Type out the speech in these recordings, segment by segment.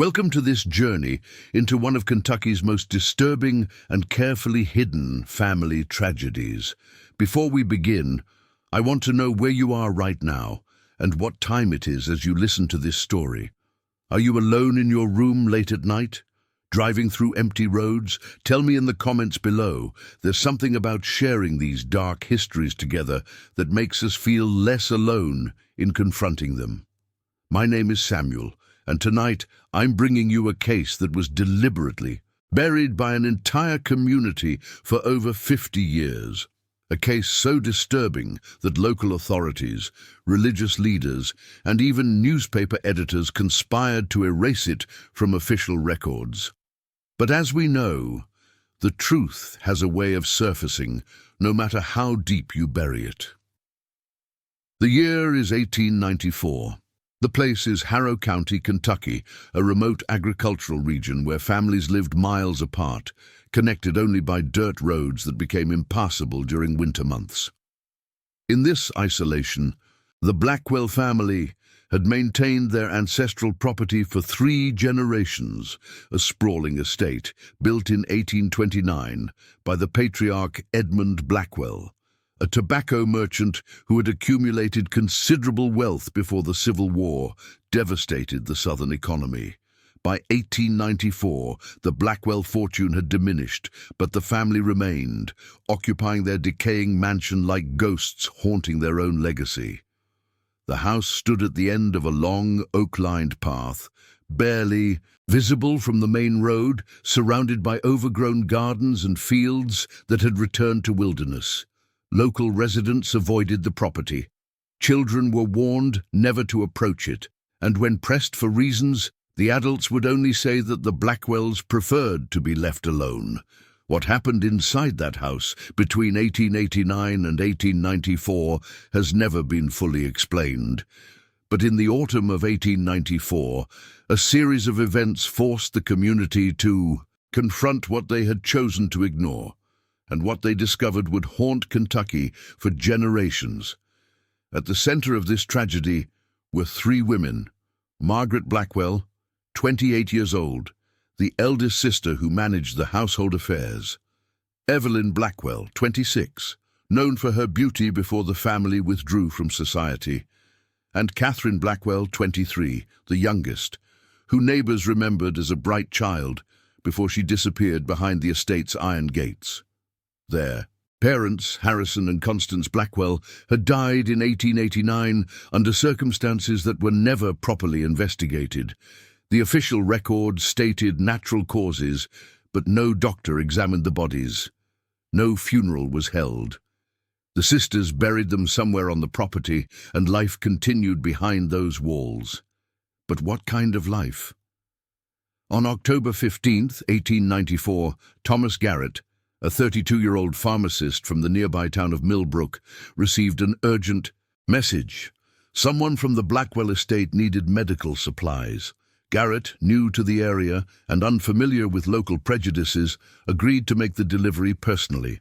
Welcome to this journey into one of Kentucky's most disturbing and carefully hidden family tragedies. Before we begin, I want to know where you are right now and what time it is as you listen to this story. Are you alone in your room late at night? Driving through empty roads? Tell me in the comments below. There's something about sharing these dark histories together that makes us feel less alone in confronting them. My name is Samuel, and tonight I'm bringing you a case that was deliberately buried by an entire community for over 50 years. A case so disturbing that local authorities, religious leaders, and even newspaper editors conspired to erase it from official records. But as we know, the truth has a way of surfacing, no matter how deep you bury it. The year is 1894. The place is Harrow County, Kentucky, a remote agricultural region where families lived miles apart, connected only by dirt roads that became impassable during winter months. In this isolation, the Blackwell family had maintained their ancestral property for 3 generations, a sprawling estate built in 1829 by the patriarch Edmund Blackwell, a tobacco merchant who had accumulated considerable wealth before the Civil War devastated the Southern economy. By 1894, the Blackwell fortune had diminished, but the family remained, occupying their decaying mansion like ghosts haunting their own legacy. The house stood at the end of a long, oak-lined path, barely visible from the main road, surrounded by overgrown gardens and fields that had returned to wilderness. Local residents avoided the property. Children were warned never to approach it, and when pressed for reasons, the adults would only say that the Blackwells preferred to be left alone. What happened inside that house between 1889 and 1894 has never been fully explained. But in the autumn of 1894, a series of events forced the community to confront what they had chosen to ignore, and what they discovered would haunt Kentucky for generations. At the center of this tragedy were 3 women: Margaret Blackwell, 28 years old, the eldest sister who managed the household affairs; Evelyn Blackwell, 26, known for her beauty before the family withdrew from society; and Catherine Blackwell, 23, the youngest, who neighbors remembered as a bright child before she disappeared behind the estate's iron gates. Their parents, Harrison and Constance Blackwell, had died in 1889 under circumstances that were never properly investigated. The official record stated natural causes, but no doctor examined the bodies. No funeral was held. The sisters buried them somewhere on the property, and life continued behind those walls. But what kind of life? On October 15, 1894, Thomas Garrett, a 32-year-old pharmacist from the nearby town of Millbrook, received an urgent message. Someone from the Blackwell estate needed medical supplies. Garrett, new to the area and unfamiliar with local prejudices, agreed to make the delivery personally.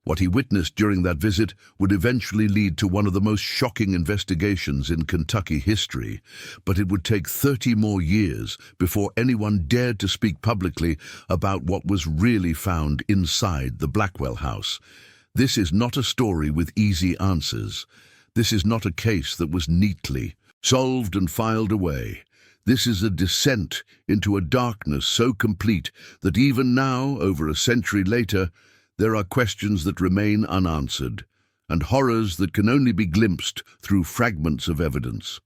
What he witnessed during that visit would eventually lead to one of the most shocking investigations in Kentucky history, but it would take 30 more years before anyone dared to speak publicly about what was really found inside the Blackwell house. This is not a story with easy answers. This is not a case that was neatly solved and filed away. This is a descent into a darkness so complete that even now, over a century later, there are questions that remain unanswered, and horrors that can only be glimpsed through fragments of evidence.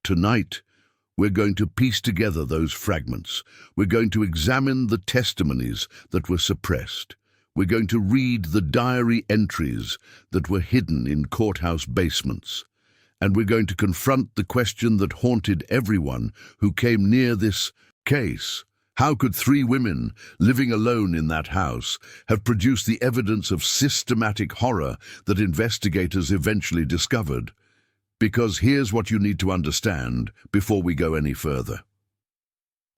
Tonight, we're going to piece together those fragments. We're going to examine the testimonies that were suppressed. We're going to read the diary entries that were hidden in courthouse basements. And we're going to confront the question that haunted everyone who came near this case. How could 3 women living alone in that house have produced the evidence of systematic horror that investigators eventually discovered? Because here's what you need to understand before we go any further.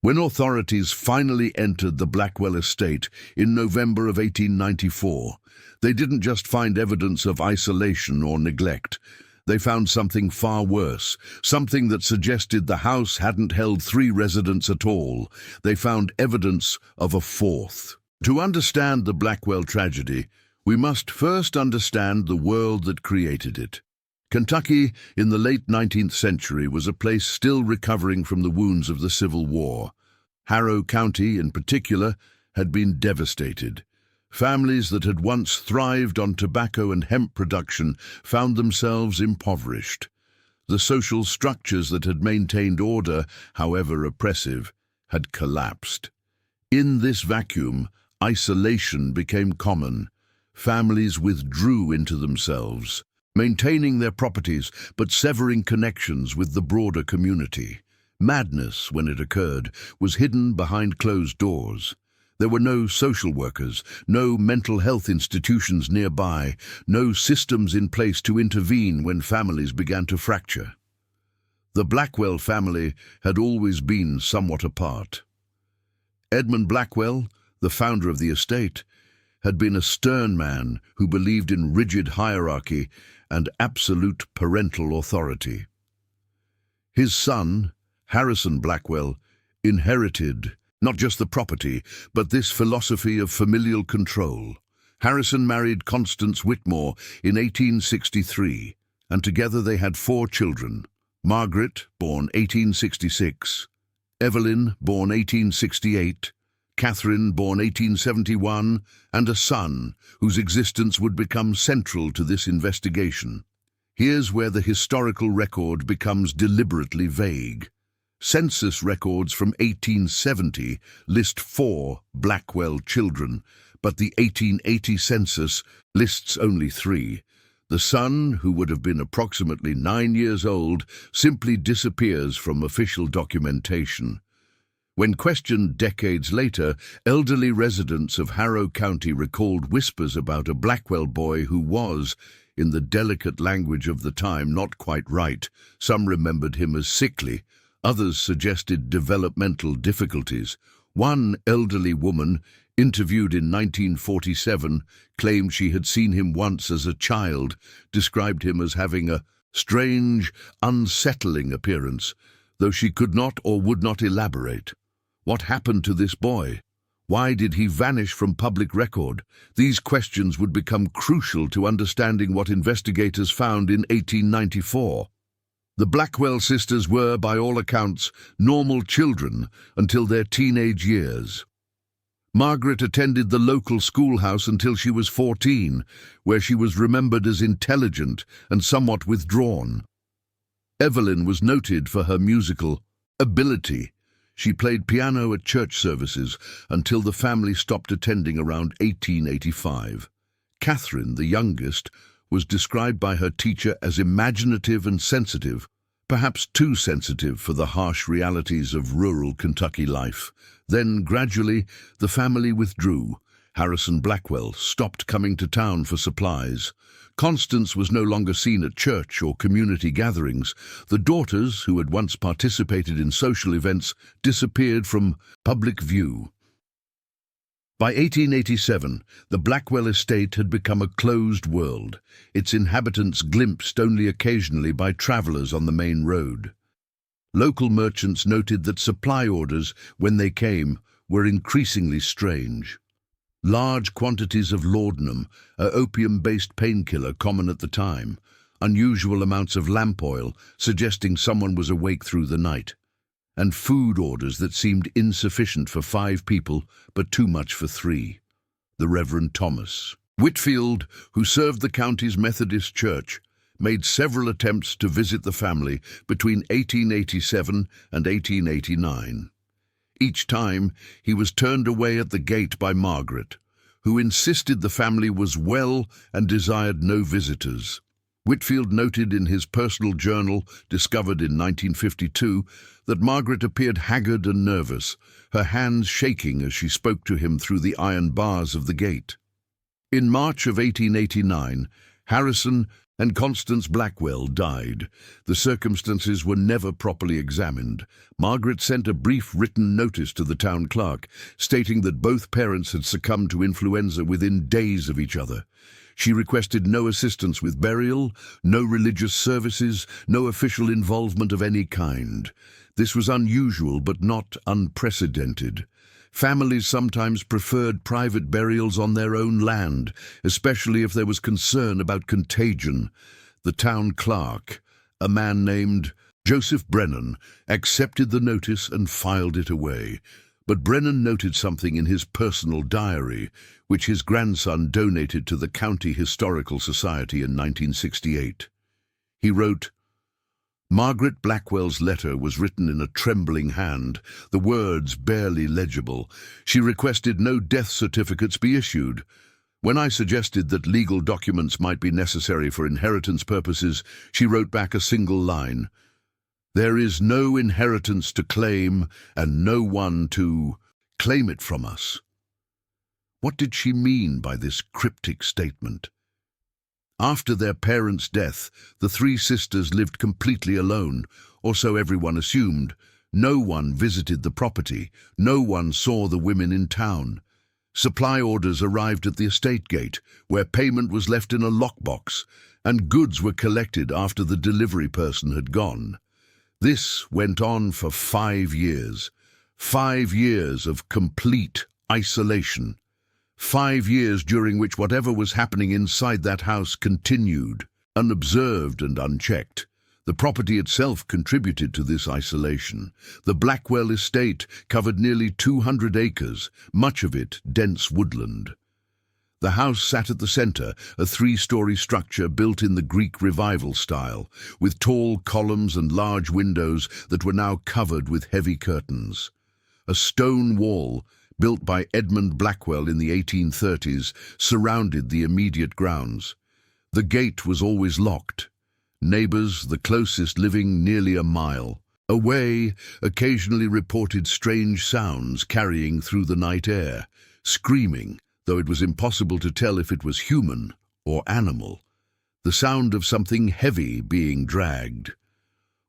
When authorities finally entered the Blackwell estate in November of 1894, they didn't just find evidence of isolation or neglect. They found something far worse, something that suggested the house hadn't held 3 residents at all. They found evidence of a 4th. To understand the Blackwell tragedy, we must first understand the world that created it. Kentucky, in the late 19th century, was a place still recovering from the wounds of the Civil War. Harrow County, in particular, had been devastated. Families that had once thrived on tobacco and hemp production found themselves impoverished. The social structures that had maintained order, however oppressive, had collapsed. In this vacuum, isolation became common. Families withdrew into themselves, maintaining their properties but severing connections with the broader community. Madness, when it occurred, was hidden behind closed doors. There were no social workers, no mental health institutions nearby, no systems in place to intervene when families began to fracture. The Blackwell family had always been somewhat apart. Edmund Blackwell, the founder of the estate, had been a stern man who believed in rigid hierarchy and absolute parental authority. His son, Harrison Blackwell, inherited not just the property, but this philosophy of familial control. Harrison married Constance Whitmore in 1863, and together they had 4 children: Margaret, born 1866, Evelyn, born 1868, Catherine, born 1871, and a son whose existence would become central to this investigation. Here's where the historical record becomes deliberately vague. Census records from 1870 list 4 Blackwell children, but the 1880 census lists only 3. The son, who would have been approximately 9 years old, simply disappears from official documentation. When questioned decades later, elderly residents of Harrow County recalled whispers about a Blackwell boy who was, in the delicate language of the time, not quite right. Some remembered him as sickly. Others suggested developmental difficulties. One elderly woman, interviewed in 1947, claimed she had seen him once as a child, described him as having a strange, unsettling appearance, though she could not or would not elaborate. What happened to this boy? Why did he vanish from public record? These questions would become crucial to understanding what investigators found in 1894. The Blackwell sisters were, by all accounts, normal children until their teenage years. Margaret attended the local schoolhouse until she was 14, where she was remembered as intelligent and somewhat withdrawn. Evelyn was noted for her musical ability. She played piano at church services until the family stopped attending around 1885. Catherine, the youngest, was described by her teacher as imaginative and sensitive, perhaps too sensitive for the harsh realities of rural Kentucky life. Then, gradually, the family withdrew. Harrison Blackwell stopped coming to town for supplies. Constance was no longer seen at church or community gatherings. The daughters, who had once participated in social events, disappeared from public view. By 1887, the Blackwell estate had become a closed world, its inhabitants glimpsed only occasionally by travelers on the main road. Local merchants noted that supply orders, when they came, were increasingly strange. Large quantities of laudanum, a opium-based painkiller common at the time, unusual amounts of lamp oil, suggesting someone was awake through the night, and food orders that seemed insufficient for 5 people, but too much for 3. The Reverend Thomas Whitfield, who served the county's Methodist Church, made several attempts to visit the family between 1887 and 1889. Each time, he was turned away at the gate by Margaret, who insisted the family was well and desired no visitors. Whitfield noted in his personal journal, discovered in 1952, that Margaret appeared haggard and nervous, her hands shaking as she spoke to him through the iron bars of the gate. In March of 1889, Harrison and Constance Blackwell died. The circumstances were never properly examined. Margaret sent a brief written notice to the town clerk, stating that both parents had succumbed to influenza within days of each other. She requested no assistance with burial, no religious services, no official involvement of any kind. This was unusual but not unprecedented. Families sometimes preferred private burials on their own land, especially if there was concern about contagion. The town clerk, a man named Joseph Brennan, accepted the notice and filed it away. But Brennan noted something in his personal diary, which his grandson donated to the County Historical Society in 1968. He wrote, "Margaret Blackwell's letter was written in a trembling hand, the words barely legible. She requested no death certificates be issued. When I suggested that legal documents might be necessary for inheritance purposes, she wrote back a single line. There is no inheritance to claim and no one to claim it from us." What did she mean by this cryptic statement? After their parents' death, the three sisters lived completely alone, or so everyone assumed. No one visited the property. No one saw the women in town. Supply orders arrived at the estate gate, where payment was left in a lockbox, and goods were collected after the delivery person had gone. This went on for 5 years. 5 years of complete isolation. 5 years during which whatever was happening inside that house continued, unobserved and unchecked. The property itself contributed to this isolation. The Blackwell estate covered nearly 200 acres, much of it dense woodland. The house sat at the center, a 3-story structure built in the Greek Revival style, with tall columns and large windows that were now covered with heavy curtains. A stone wall, built by Edmund Blackwell in the 1830s, surrounded the immediate grounds. The gate was always locked. Neighbors, the closest living nearly a mile away, occasionally reported strange sounds carrying through the night air, screaming, though it was impossible to tell if it was human or animal. The sound of something heavy being dragged.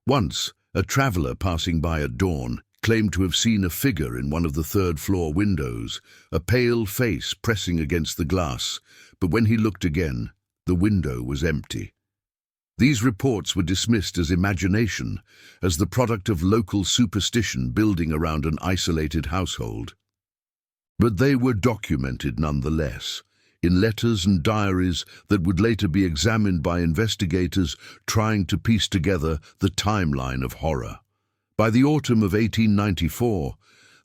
Once, a traveler passing by at dawn claimed to have seen a figure in one of the third-floor windows, a pale face pressing against the glass, but when he looked again, the window was empty. These reports were dismissed as imagination, as the product of local superstition building around an isolated household. But they were documented nonetheless, in letters and diaries that would later be examined by investigators trying to piece together the timeline of horror. By the autumn of 1894,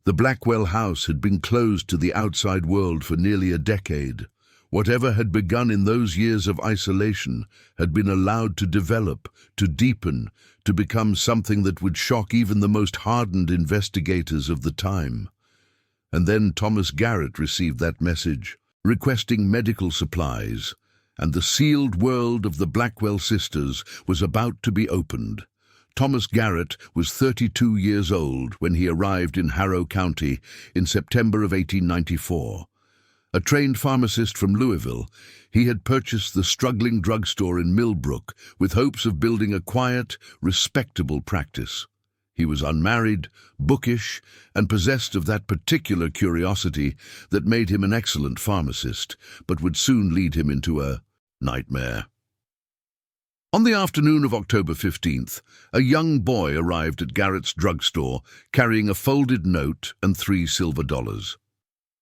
the Blackwell house had been closed to the outside world for nearly a decade. Whatever had begun in those years of isolation had been allowed to develop, to deepen, to become something that would shock even the most hardened investigators of the time. And then Thomas Garrett received that message, requesting medical supplies, and the sealed world of the Blackwell sisters was about to be opened. Thomas Garrett was 32 years old when he arrived in Harrow County in September of 1894. A trained pharmacist from Louisville, he had purchased the struggling drugstore in Millbrook with hopes of building a quiet, respectable practice. He was unmarried, bookish, and possessed of that particular curiosity that made him an excellent pharmacist, but would soon lead him into a nightmare. On the afternoon of October 15th, a young boy arrived at Garrett's drugstore carrying a folded note and $3 silver.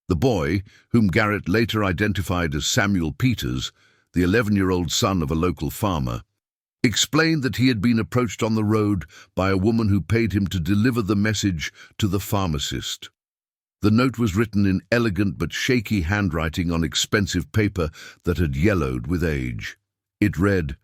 The boy, whom Garrett later identified as Samuel Peters, the 11-year-old son of a local farmer, explained that he had been approached on the road by a woman who paid him to deliver the message to the pharmacist. The note was written in elegant but shaky handwriting on expensive paper that had yellowed with age. It read,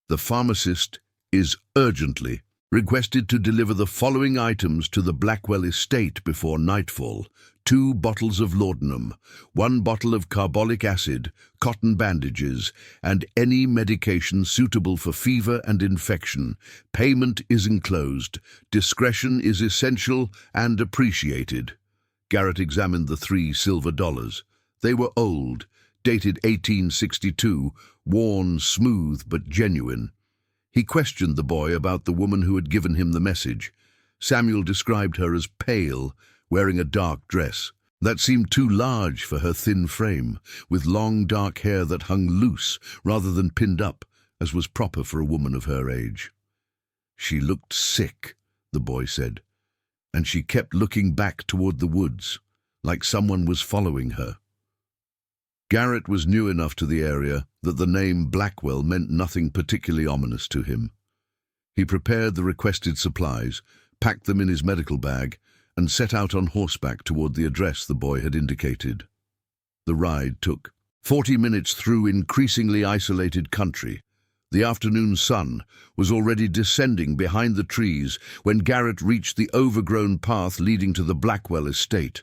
"The pharmacist is urgently requested to deliver the following items to the Blackwell estate before nightfall: 2 bottles of laudanum, 1 bottle of carbolic acid, cotton bandages, and any medication suitable for fever and infection. Payment is enclosed. Discretion is essential and appreciated." Garrett examined the $3 silver. They were old, dated 1862, worn, smooth but genuine. He questioned the boy about the woman who had given him the message. Samuel described her as pale, wearing a dark dress. That seemed too large for her thin frame, with long dark hair that hung loose rather than pinned up, as was proper for a woman of her age. She looked sick, the boy said, and she kept looking back toward the woods, like someone was following her. Garrett was new enough to the area that the name Blackwell meant nothing particularly ominous to him. He prepared the requested supplies, packed them in his medical bag, and set out on horseback toward the address the boy had indicated. The ride took 40 minutes through increasingly isolated country. The afternoon sun was already descending behind the trees when Garrett reached the overgrown path leading to the Blackwell estate.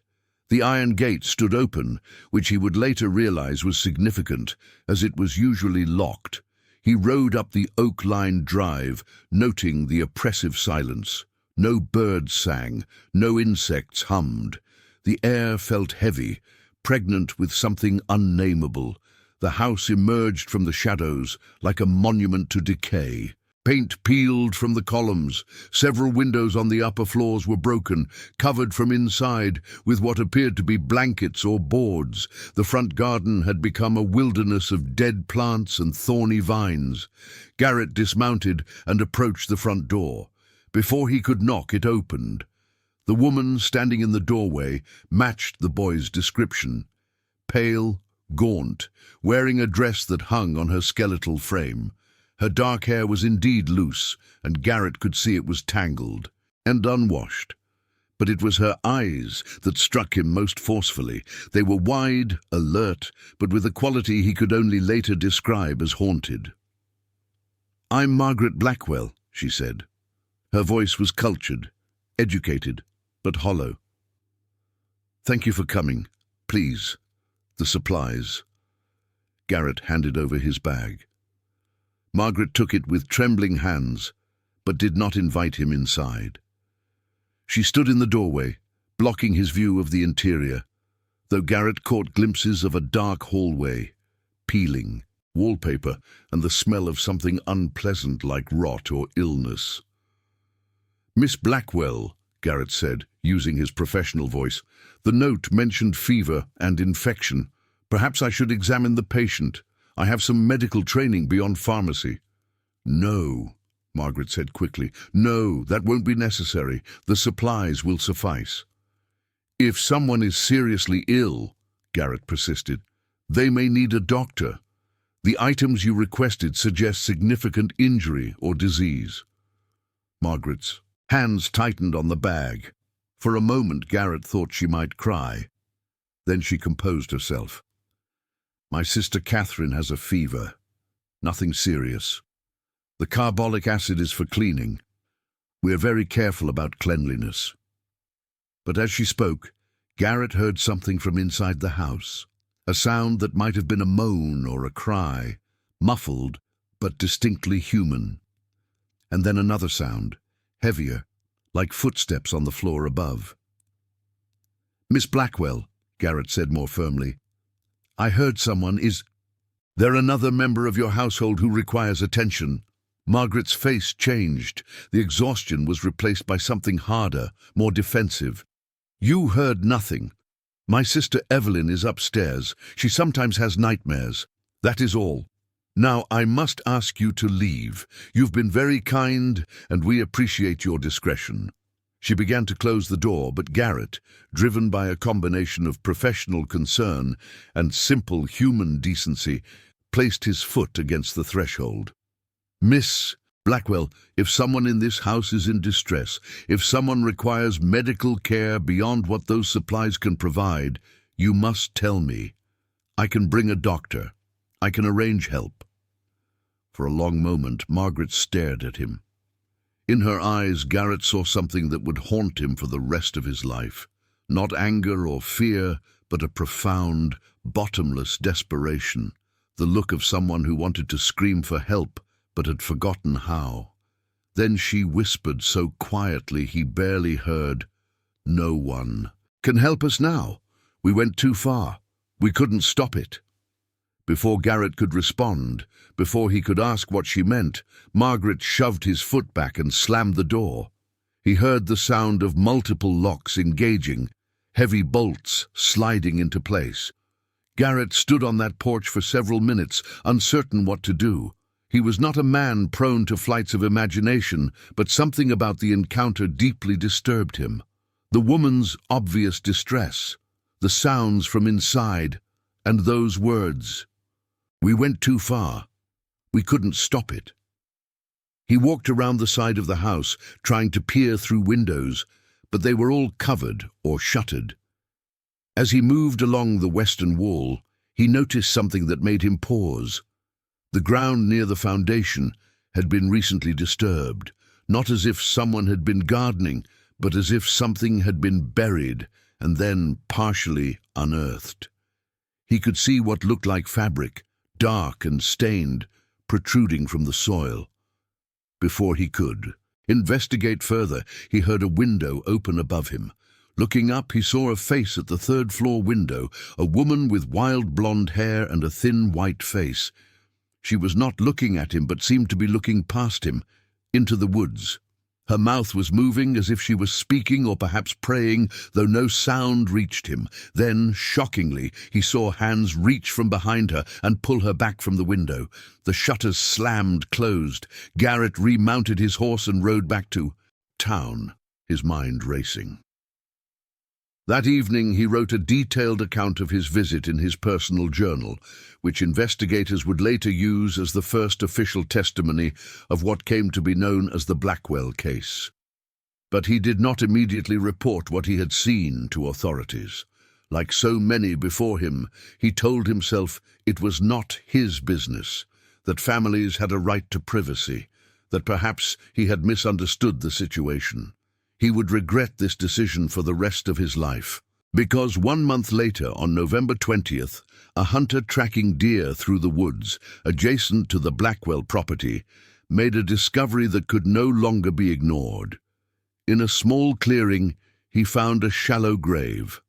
The iron gate stood open, which he would later realize was significant, as it was usually locked. He rode up the oak-lined drive, noting the oppressive silence. No birds sang, no insects hummed. The air felt heavy, pregnant with something unnameable. The house emerged from the shadows like a monument to decay. Paint peeled from the columns. Several windows on the upper floors were broken, covered from inside with what appeared to be blankets or boards. The front garden had become a wilderness of dead plants and thorny vines. Garrett dismounted and approached the front door. Before he could knock, it opened. The woman standing in the doorway matched the boy's description. Pale, gaunt, wearing a dress that hung on her skeletal frame. Her dark hair was indeed loose, and Garrett could see it was tangled and unwashed. But it was her eyes that struck him most forcefully. They were wide, alert, but with a quality he could only later describe as haunted. "I'm Margaret Blackwell," she said. Her voice was cultured, educated, but hollow. "Thank you for coming. Please, the supplies." Garrett handed over his bag. Margaret took it with trembling hands, but did not invite him inside. She stood in the doorway, blocking his view of the interior, though Garrett caught glimpses of a dark hallway, peeling, wallpaper, and the smell of something unpleasant like rot or illness. "Miss Blackwell," Garrett said, using his professional voice. "The note mentioned fever and infection. Perhaps I should examine the patient. I have some medical training beyond pharmacy." "No," Margaret said quickly. "No, that won't be necessary. The supplies will suffice." "If someone is seriously ill," Garrett persisted, "they may need a doctor. The items you requested suggest significant injury or disease." Margaret's hands tightened on the bag. For a moment, Garrett thought she might cry. Then she composed herself. "My sister Catherine has a fever. Nothing serious. The carbolic acid is for cleaning. We are very careful about cleanliness." But as she spoke, Garrett heard something from inside the house, a sound that might have been a moan or a cry, muffled but distinctly human. And then another sound, heavier, like footsteps on the floor above. "Miss Blackwell," Garrett said more firmly, "I heard someone is there another member of your household who requires attention?" Margaret's face changed. The exhaustion was replaced by something harder, more defensive. "You heard nothing. My sister Evelyn is upstairs. She sometimes has nightmares. That is all. Now I must ask you to leave. You've been very kind, and we appreciate your discretion." She began to close the door, but Garrett, driven by a combination of professional concern and simple human decency, placed his foot against the threshold. "Miss Blackwell, if someone in this house is in distress, if someone requires medical care beyond what those supplies can provide, you must tell me. I can bring a doctor. I can arrange help." For a long moment, Margaret stared at him. In her eyes, Garrett saw something that would haunt him for the rest of his life. Not anger or fear, but a profound, bottomless desperation. The look of someone who wanted to scream for help, but had forgotten how. Then she whispered so quietly he barely heard, "No one can help us now. We went too far. We couldn't stop it." Before Garrett could respond, before he could ask what she meant, Margaret shoved his foot back and slammed the door. He heard the sound of multiple locks engaging. heavy bolts sliding into place. Garrett stood on that porch for several minutes, uncertain what to do. He was not a man prone to flights of imagination, but something about the encounter deeply disturbed him. The woman's obvious distress, the sounds from inside, and those words. "We went too far. We couldn't stop it." He walked around the side of the house, trying to peer through windows, but they were all covered or shuttered. As he moved along the western wall, he noticed something that made him pause. The ground near the foundation had been recently disturbed, not as if someone had been gardening, but as if something had been buried and then partially unearthed. He could see what looked like fabric, dark and stained, protruding from the soil. Before he could investigate further, he heard a window open above him. Looking up, he saw a face at the third-floor window, a woman with wild blonde hair and a thin white face. She was not looking at him, but seemed to be looking past him, into the woods. Her mouth was moving as if she was speaking or perhaps praying, though no sound reached him. Then, shockingly, he saw hands reach from behind her and pull her back from the window. The shutters slammed closed. Garrett remounted his horse and rode back to town, his mind racing. That evening he wrote a detailed account of his visit in his personal journal, which investigators would later use as the first official testimony of what came to be known as the Blackwell case. But he did not immediately report what he had seen to authorities. Like so many before him, he told himself it was not his business, that families had a right to privacy, that perhaps he had misunderstood the situation. He would regret this decision for the rest of his life, because 1 month later, on November 20th, a hunter tracking deer through the woods adjacent to the Blackwell property made a discovery that could no longer be ignored. In a small clearing, he found a shallow grave,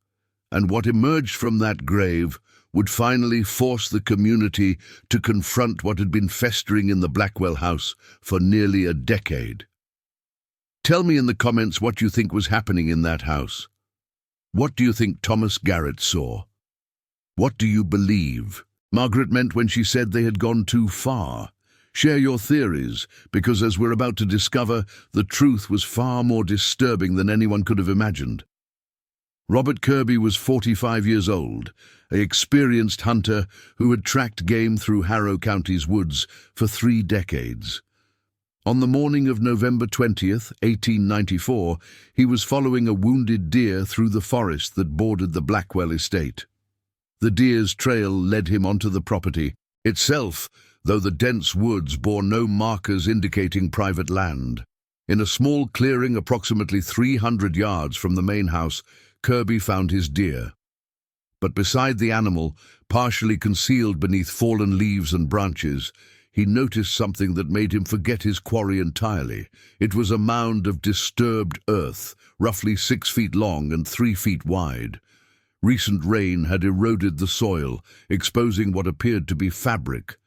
and what emerged from that grave would finally force the community to confront what had been festering in the Blackwell house for nearly a decade. Tell me in the comments what you think was happening in that house. What do you think Thomas Garrett saw? What do you believe Margaret meant when she said they had gone too far? Share your theories, because as we're about to discover, the truth was far more disturbing than anyone could have imagined. Robert Kirby was 45 years old, an experienced hunter who had tracked game through Harrow County's woods for 3 decades. On the morning of November 20th, 1894, he was following a wounded deer through the forest that bordered the Blackwell estate. The deer's trail led him onto the property itself, though the dense woods bore no markers indicating private land. In a small clearing approximately 300 yards from the main house, Kirby found his deer. But beside the animal, partially concealed beneath fallen leaves and branches, he noticed something that made him forget his quarry entirely. It was a mound of disturbed earth, roughly 6 feet long and 3 feet wide. Recent rain had eroded the soil, exposing what appeared to be fabric,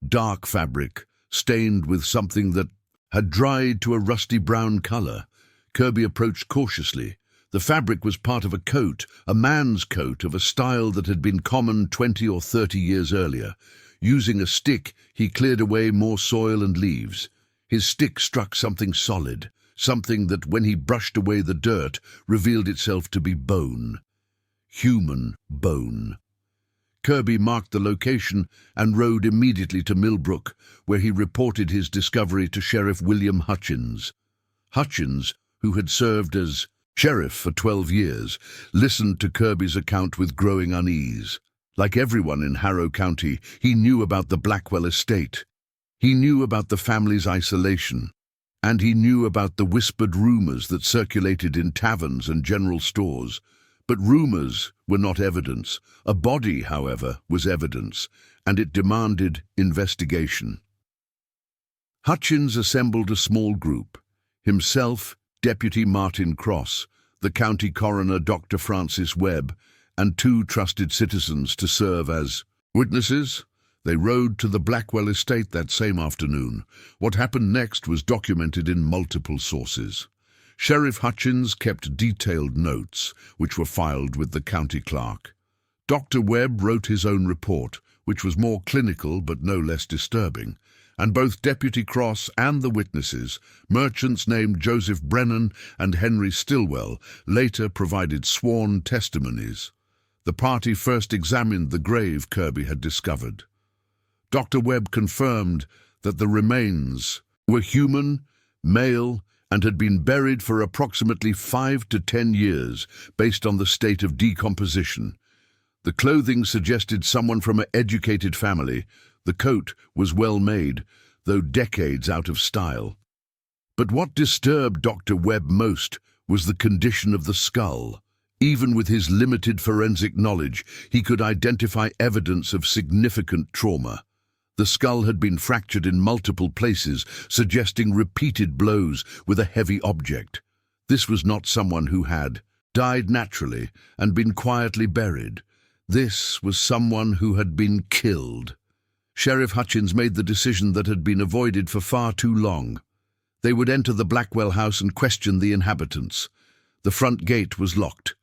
dark fabric, stained with something that had dried to a rusty brown color. Kirby approached cautiously. The fabric was part of a coat, a man's coat of a style that had been common 20 or 30 years earlier. Using a stick, he cleared away more soil and leaves. His stick struck something solid, something that, when he brushed away the dirt, revealed itself to be bone. Human bone. Kirby marked the location and rode immediately to Millbrook, where he reported his discovery to Sheriff William Hutchins. Hutchins, who had served as sheriff for 12 years, listened to Kirby's account with growing unease. Like everyone in Harrow County, he knew about the Blackwell estate. He knew about the family's isolation, and he knew about the whispered rumors that circulated in taverns and general stores. But rumors were not evidence. A body, however, was evidence, and it demanded investigation. Hutchins assembled a small group. Himself, Deputy Martin Cross, the county coroner Dr. Francis Webb, and 2 trusted citizens to serve as witnesses. They rode to the Blackwell estate that same afternoon. What happened next was documented in multiple sources. Sheriff Hutchins kept detailed notes, which were filed with the county clerk. Dr. Webb wrote his own report, which was more clinical but no less disturbing, and both Deputy Cross and the witnesses, merchants named Joseph Brennan and Henry Stilwell, later provided sworn testimonies. The party first examined the grave Kirby had discovered. Dr. Webb confirmed that the remains were human, male, and had been buried for approximately 5 to 10 years, based on the state of decomposition. The clothing suggested someone from an educated family. The coat was well made, though decades out of style. But what disturbed Dr. Webb most was the condition of the skull. Even with his limited forensic knowledge, he could identify evidence of significant trauma. The skull had been fractured in multiple places, suggesting repeated blows with a heavy object. This was not someone who had died naturally and been quietly buried. This was someone who had been killed. Sheriff Hutchins made the decision that had been avoided for far too long. They would enter the Blackwell house and question the inhabitants. The front gate was locked.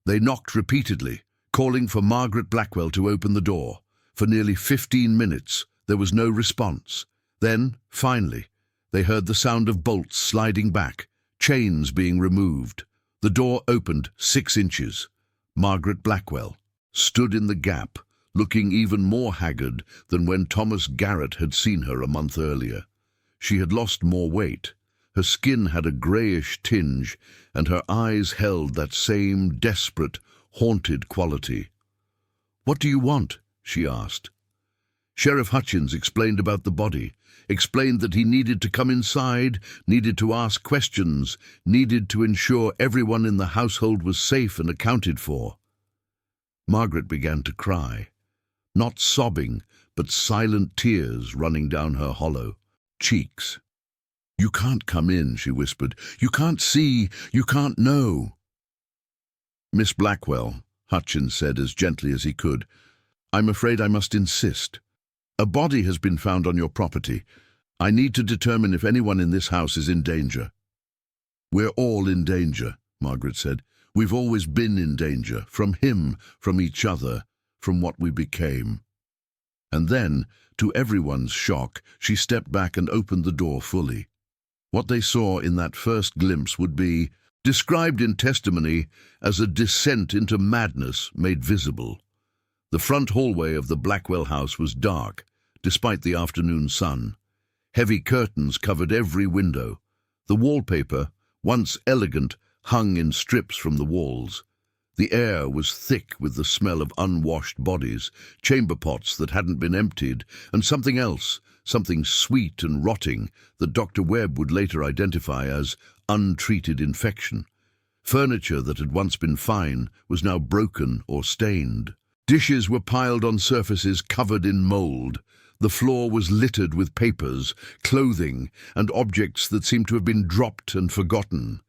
They knocked repeatedly, calling for Margaret Blackwell to open the door. For nearly 15 minutes, there was no response. Then, finally, they heard the sound of bolts sliding back, chains being removed. The door opened 6 inches. Margaret Blackwell stood in the gap, looking even more haggard than when Thomas Garrett had seen her a month earlier. She had lost more weight. Her skin had a greyish tinge, and her eyes held that same desperate, haunted quality. "What do you want?" she asked. Sheriff Hutchins explained about the body, explained that he needed to come inside, needed to ask questions, needed to ensure everyone in the household was safe and accounted for. Margaret began to cry, not sobbing, but silent tears running down her hollow cheeks. "You can't come in," she whispered. "You can't see, you can't know." "Miss Blackwell," Hutchins said as gently as he could, "I'm afraid I must insist. A body has been found on your property. I need to determine if anyone in this house is in danger." "We're all in danger," Margaret said. "We've always been in danger, from him, from each other, from what we became." And then, to everyone's shock, she stepped back and opened the door fully. What they saw in that first glimpse would be described in testimony as a descent into madness made visible. The front hallway of the Blackwell house was dark, despite the afternoon sun. Heavy curtains covered every window. The wallpaper, once elegant, hung in strips from the walls. The air was thick with the smell of unwashed bodies, chamber pots that hadn't been emptied, and something else, something sweet and rotting, that Dr. Webb would later identify as untreated infection. Furniture that had once been fine was now broken or stained. Dishes were piled on surfaces covered in mold. The floor was littered with papers, clothing, and objects that seemed to have been dropped and forgotten.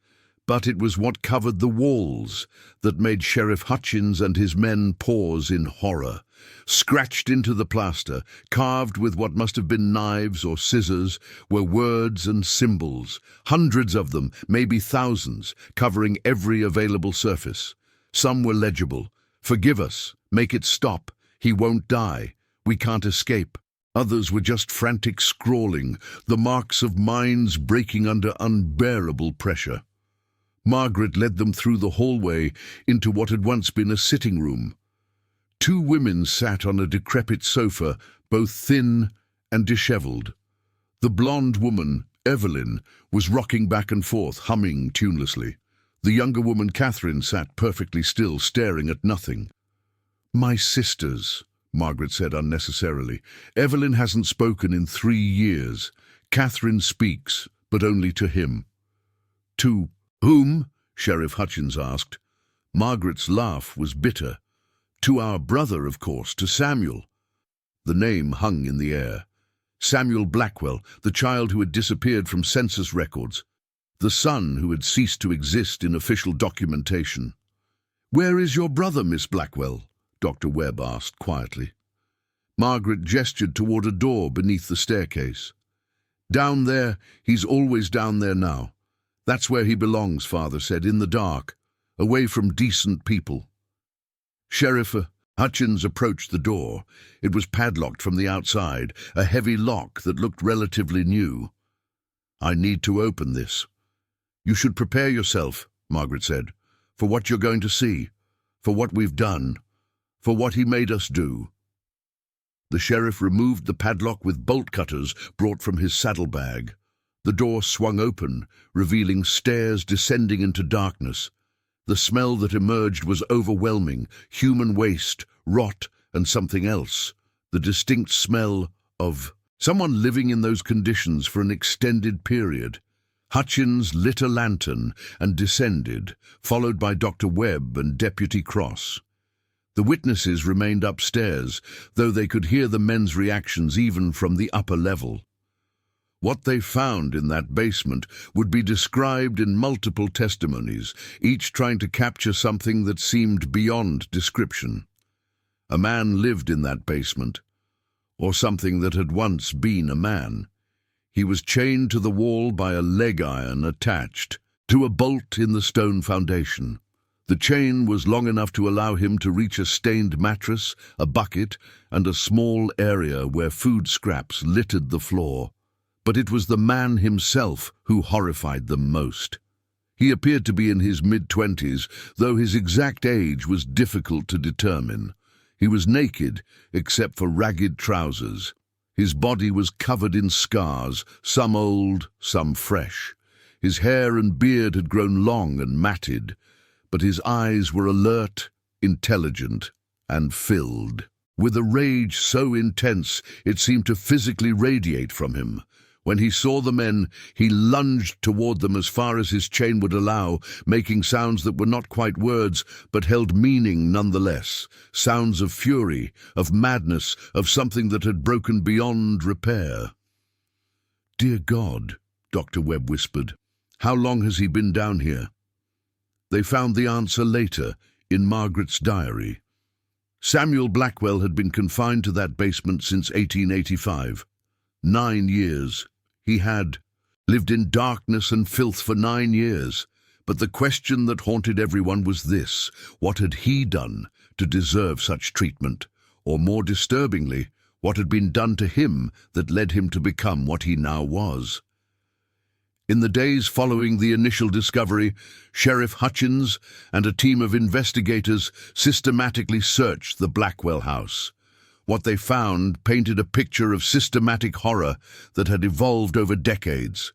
But it was what covered the walls that made Sheriff Hutchins and his men pause in horror. Scratched into the plaster, carved with what must have been knives or scissors, were words and symbols, hundreds of them, maybe thousands, covering every available surface. Some were legible. "Forgive us. Make it stop. He won't die. We can't escape." Others were just frantic scrawling, the marks of minds breaking under unbearable pressure. Margaret led them through the hallway into what had once been a sitting room. 2 women sat on a decrepit sofa, both thin and disheveled. The blonde woman, Evelyn, was rocking back and forth, humming tunelessly. The younger woman, Catherine, sat perfectly still, staring at nothing. "My sisters," Margaret said unnecessarily. "Evelyn hasn't spoken in 3 years. Catherine speaks, but only to him." "To whom?" Sheriff Hutchins asked. Margaret's laugh was bitter. "To our brother, of course, to Samuel." The name hung in the air. Samuel Blackwell, the child who had disappeared from census records. The son who had ceased to exist in official documentation. "Where is your brother, Miss Blackwell?" Dr. Webb asked quietly. Margaret gestured toward a door beneath the staircase. "Down there. He's always down there now. "That's where he belongs," Father said, "in the dark, away from decent people." Sheriff Hutchins approached the door. It was padlocked from the outside, a heavy lock that looked relatively new. "I need to open this." "You should prepare yourself," Margaret said, "for what you're going to see, for what we've done, for what he made us do." The sheriff removed the padlock with bolt cutters brought from his saddlebag. The door swung open, revealing stairs descending into darkness. The smell that emerged was overwhelming: human waste, rot, and something else. The distinct smell of someone living in those conditions for an extended period. Hutchins lit a lantern and descended, followed by Dr. Webb and Deputy Cross. The witnesses remained upstairs, though they could hear the men's reactions even from the upper level. What they found in that basement would be described in multiple testimonies, each trying to capture something that seemed beyond description. A man lived in that basement, or something that had once been a man. He was chained to the wall by a leg iron attached to a bolt in the stone foundation. The chain was long enough to allow him to reach a stained mattress, a bucket, and a small area where food scraps littered the floor. But it was the man himself who horrified them most. He appeared to be in his mid-20s, though his exact age was difficult to determine. He was naked, except for ragged trousers. His body was covered in scars, some old, some fresh. His hair and beard had grown long and matted, but his eyes were alert, intelligent, and filled with a rage so intense it seemed to physically radiate from him. When he saw the men, he lunged toward them as far as his chain would allow, making sounds that were not quite words, but held meaning nonetheless. Sounds of fury, of madness, of something that had broken beyond repair. "Dear God," Dr. Webb whispered, "how long has he been down here?" They found the answer later, in Margaret's diary. Samuel Blackwell had been confined to that basement since 1885. 9 years. He had lived in darkness and filth for 9 years, but the question that haunted everyone was this: what had he done to deserve such treatment? Or more disturbingly, what had been done to him that led him to become what he now was? In the days following the initial discovery, Sheriff Hutchins and a team of investigators systematically searched the Blackwell house. What they found painted a picture of systematic horror that had evolved over decades.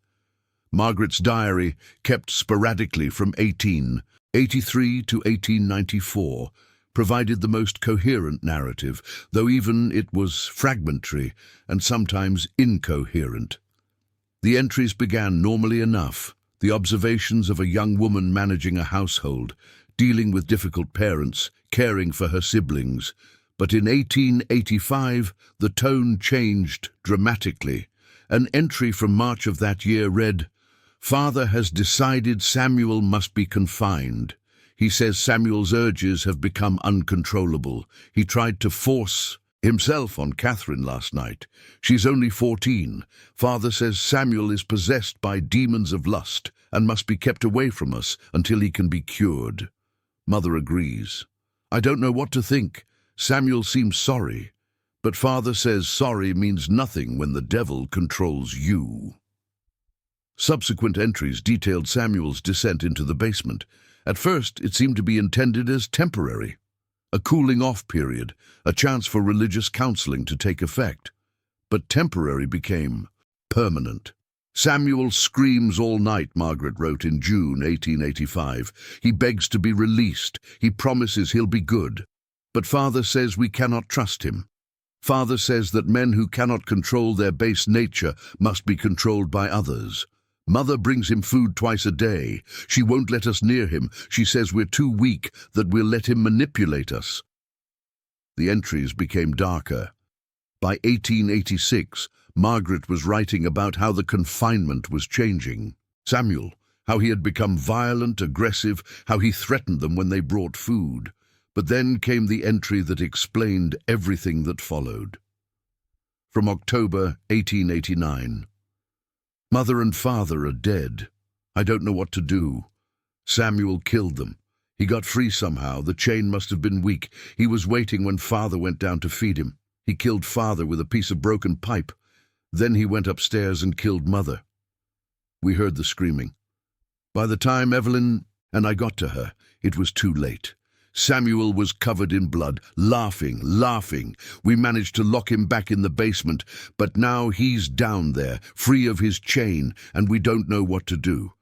Margaret's diary, kept sporadically from 1883 to 1894, provided the most coherent narrative, though even it was fragmentary and sometimes incoherent. The entries began normally enough, the observations of a young woman managing a household, dealing with difficult parents, caring for her siblings. But in 1885, the tone changed dramatically. An entry from March of that year read, "Father has decided Samuel must be confined. He says Samuel's urges have become uncontrollable. He tried to force himself on Catherine last night. She's only 14. Father says Samuel is possessed by demons of lust and must be kept away from us until he can be cured." Mother agrees. "I don't know what to think. Samuel seems sorry, but Father says sorry means nothing when the devil controls you." Subsequent entries detailed Samuel's descent into the basement. At first, it seemed to be intended as temporary, a cooling-off period, a chance for religious counseling to take effect. But temporary became permanent. "Samuel screams all night," Margaret wrote in June 1885. "He begs to be released. He promises he'll be good. But Father says we cannot trust him. Father says that men who cannot control their base nature must be controlled by others. Mother brings him food twice a day. She won't let us near him. She says we're too weak, that we'll let him manipulate us." The entries became darker. By 1886, Margaret was writing about how the confinement was changing. Samuel, how he had become violent, aggressive, how he threatened them when they brought food. But then came the entry that explained everything that followed. From October 1889. "Mother and father are dead. I don't know what to do. Samuel killed them. He got free somehow. The chain must have been weak. He was waiting when Father went down to feed him. He killed Father with a piece of broken pipe. Then he went upstairs and killed Mother. We heard the screaming. By the time Evelyn and I got to her, it was too late. Samuel was covered in blood, laughing. We managed to lock him back in the basement, but now he's down there, free of his chain, and we don't know what to do.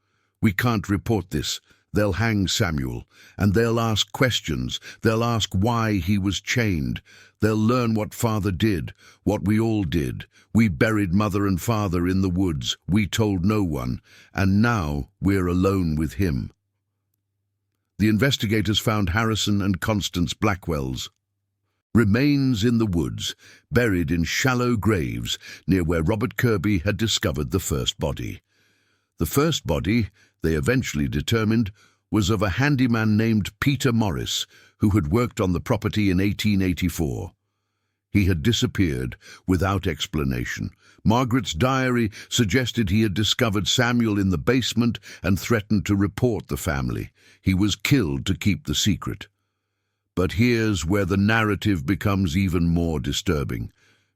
We can't report this. They'll hang Samuel, and they'll ask questions. They'll ask why he was chained. They'll learn what Father did, what we all did. We buried Mother and Father in the woods. We told no one, and now we're alone with him. The investigators found Harrison and Constance Blackwell's remains in the woods, buried in shallow graves near where Robert Kirby had discovered the first body. The first body, they eventually determined, was of a handyman named Peter Morris, who had worked on the property in 1884. He had disappeared without explanation. Margaret's diary suggested he had discovered Samuel in the basement and threatened to report the family. He was killed to keep the secret. But here's where the narrative becomes even more disturbing,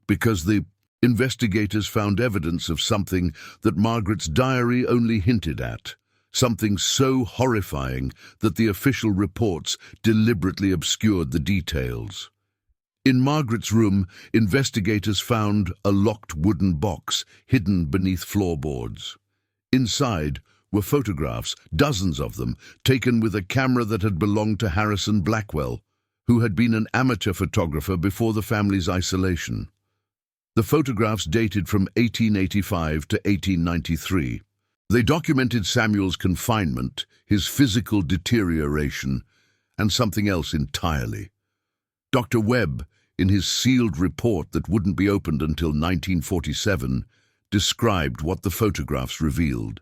because the investigators found evidence of something that Margaret's diary only hinted at, something so horrifying that the official reports deliberately obscured the details. In Margaret's room, investigators found a locked wooden box hidden beneath floorboards. Inside were photographs, dozens of them, taken with a camera that had belonged to Harrison Blackwell, who had been an amateur photographer before the family's isolation. The photographs dated from 1885 to 1893. They documented Samuel's confinement, his physical deterioration, and something else entirely. Dr. Webb, in his sealed report that wouldn't be opened until 1947, described what the photographs revealed.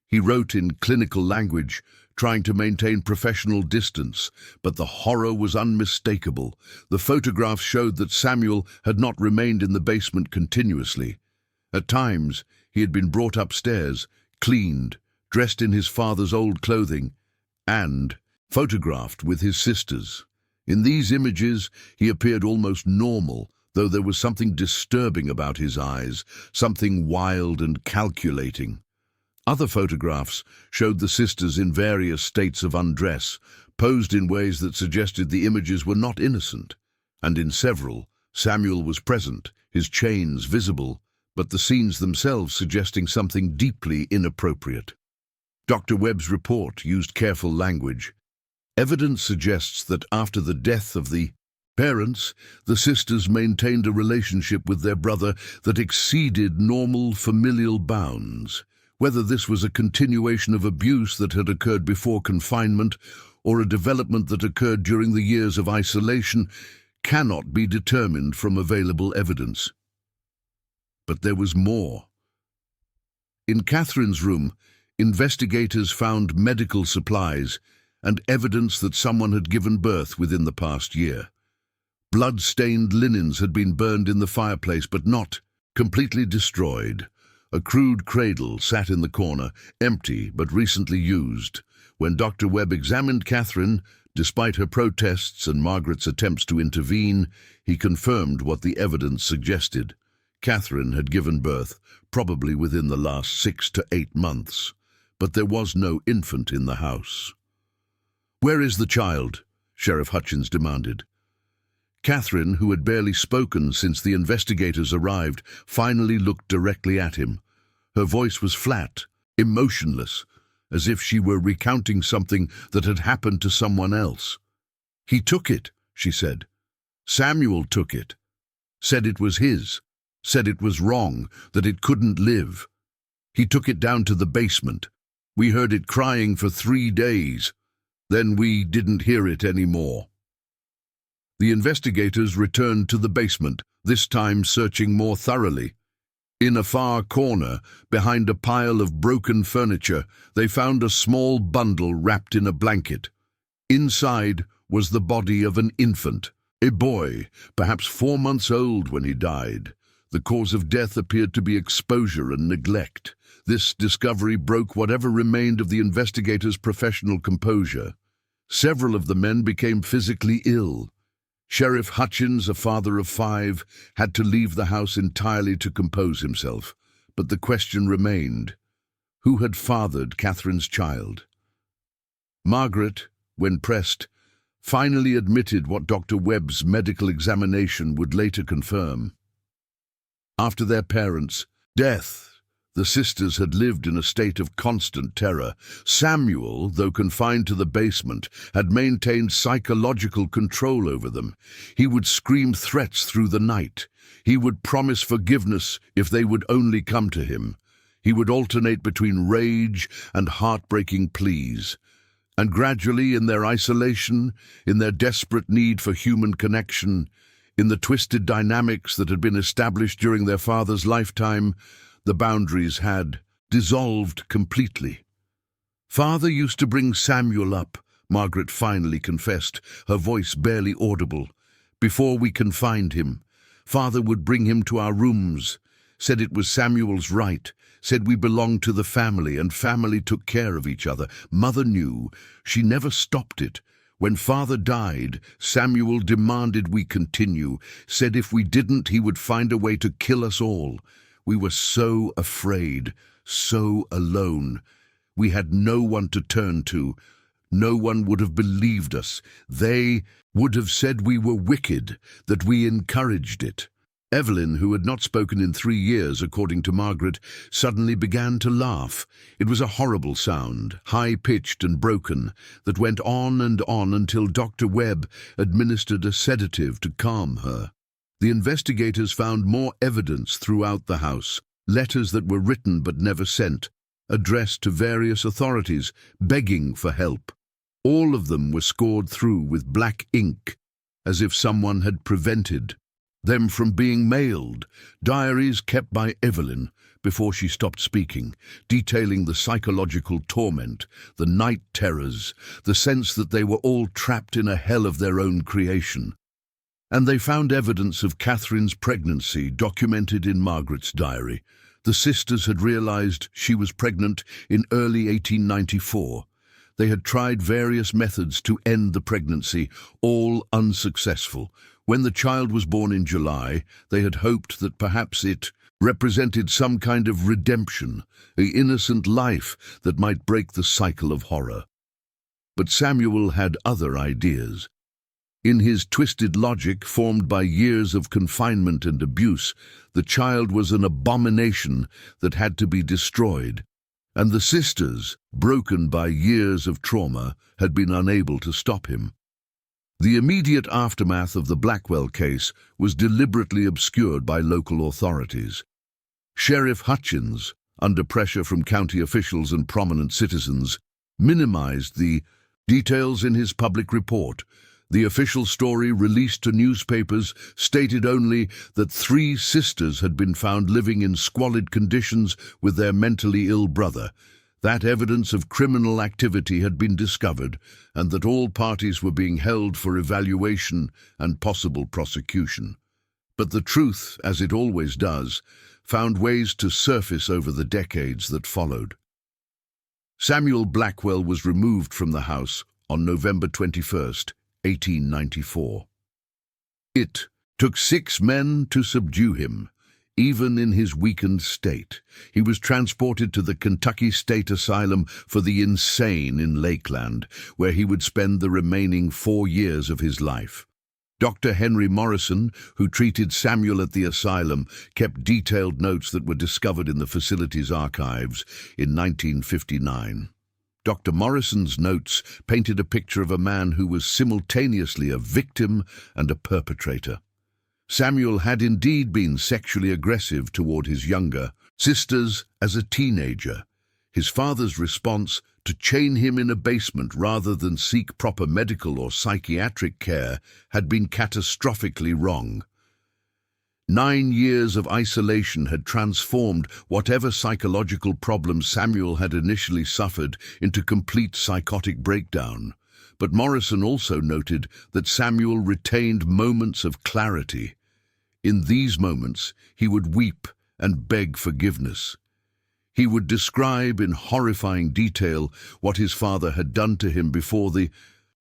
He wrote in clinical language, trying to maintain professional distance, but the horror was unmistakable. The photographs showed that Samuel had not remained in the basement continuously. At times, he had been brought upstairs, cleaned, dressed in his father's old clothing, and photographed with his sisters. In these images, he appeared almost normal, though there was something disturbing about his eyes, something wild and calculating. Other photographs showed the sisters in various states of undress, posed in ways that suggested the images were not innocent. And in several, Samuel was present, his chains visible, but the scenes themselves suggesting something deeply inappropriate. Dr. Webb's report used careful language. Evidence suggests that after the death of the parents, the sisters maintained a relationship with their brother that exceeded normal familial bounds. Whether this was a continuation of abuse that had occurred before confinement or a development that occurred during the years of isolation cannot be determined from available evidence. But there was more. In Catherine's room, investigators found medical supplies and evidence that someone had given birth within the past year. Blood-stained linens had been burned in the fireplace, but not completely destroyed. A crude cradle sat in the corner, empty but recently used. When Dr. Webb examined Catherine, despite her protests and Margaret's attempts to intervene, he confirmed what the evidence suggested. Catherine had given birth, probably within the last 6 to 8 months, but there was no infant in the house. "Where is the child?" Sheriff Hutchins demanded. Catherine, who had barely spoken since the investigators arrived, finally looked directly at him. Her voice was flat, emotionless, as if she were recounting something that had happened to someone else. "He took it," she said. "Samuel took it. Said it was his. Said it was wrong, that it couldn't live. He took it down to the basement. We heard it crying for 3 days. Then we didn't hear it anymore." The investigators returned to the basement, this time searching more thoroughly. In a far corner, behind a pile of broken furniture, they found a small bundle wrapped in a blanket. Inside was the body of an infant, a boy, perhaps 4 months old when he died. The cause of death appeared to be exposure and neglect. This discovery broke whatever remained of the investigators' professional composure. Several of the men became physically ill. Sheriff Hutchins, a father of 5, had to leave the house entirely to compose himself. But the question remained: who had fathered Catherine's child? Margaret, when pressed, finally admitted what Dr. Webb's medical examination would later confirm. After their parents' death, the sisters had lived in a state of constant terror. Samuel, though confined to the basement, had maintained psychological control over them. He would scream threats through the night. He would promise forgiveness if they would only come to him. He would alternate between rage and heartbreaking pleas. And gradually, in their isolation, in their desperate need for human connection, in the twisted dynamics that had been established during their father's lifetime, the boundaries had dissolved completely. "Father used to bring Samuel up," Margaret finally confessed, her voice barely audible. "Before we confined him, Father would bring him to our rooms, said it was Samuel's right, said we belonged to the family and family took care of each other. Mother knew. She never stopped it. When Father died, Samuel demanded we continue, said if we didn't, he would find a way to kill us all. We were so afraid, so alone. We had no one to turn to. No one would have believed us. They would have said we were wicked, that we encouraged it." Evelyn, who had not spoken in 3 years, according to Margaret, suddenly began to laugh. It was a horrible sound, high-pitched and broken, that went on and on until Dr. Webb administered a sedative to calm her. The investigators found more evidence throughout the house, letters that were written but never sent, addressed to various authorities, begging for help. All of them were scored through with black ink, as if someone had prevented them from being mailed. Diaries kept by Evelyn before she stopped speaking, detailing the psychological torment, the night terrors, the sense that they were all trapped in a hell of their own creation. And they found evidence of Catherine's pregnancy documented in Margaret's diary. The sisters had realized she was pregnant in early 1894. They had tried various methods to end the pregnancy, all unsuccessful. When the child was born in July, they had hoped that perhaps it represented some kind of redemption, an innocent life that might break the cycle of horror. But Samuel had other ideas. In his twisted logic, formed by years of confinement and abuse, the child was an abomination that had to be destroyed, and the sisters, broken by years of trauma, had been unable to stop him. The immediate aftermath of the Blackwell case was deliberately obscured by local authorities. Sheriff Hutchins, under pressure from county officials and prominent citizens, minimized the details in his public report. The official story released to newspapers stated only that 3 sisters had been found living in squalid conditions with their mentally ill brother, that evidence of criminal activity had been discovered, and that all parties were being held for evaluation and possible prosecution. But the truth, as it always does, found ways to surface over the decades that followed. Samuel Blackwell was removed from the house on November 21st, 1894. It took 6 men to subdue him, even in his weakened state. He was transported to the Kentucky State Asylum for the Insane in Lakeland, where he would spend the remaining 4 years of his life. Dr. Henry Morrison, who treated Samuel at the asylum, kept detailed notes that were discovered in the facility's archives in 1959. Dr. Morrison's notes painted a picture of a man who was simultaneously a victim and a perpetrator. Samuel had indeed been sexually aggressive toward his younger sisters as a teenager. His father's response, to chain him in a basement rather than seek proper medical or psychiatric care, had been catastrophically wrong. 9 years of isolation had transformed whatever psychological problems Samuel had initially suffered into complete psychotic breakdown. But Morrison also noted that Samuel retained moments of clarity. In these moments, he would weep and beg forgiveness. He would describe in horrifying detail what his father had done to him before the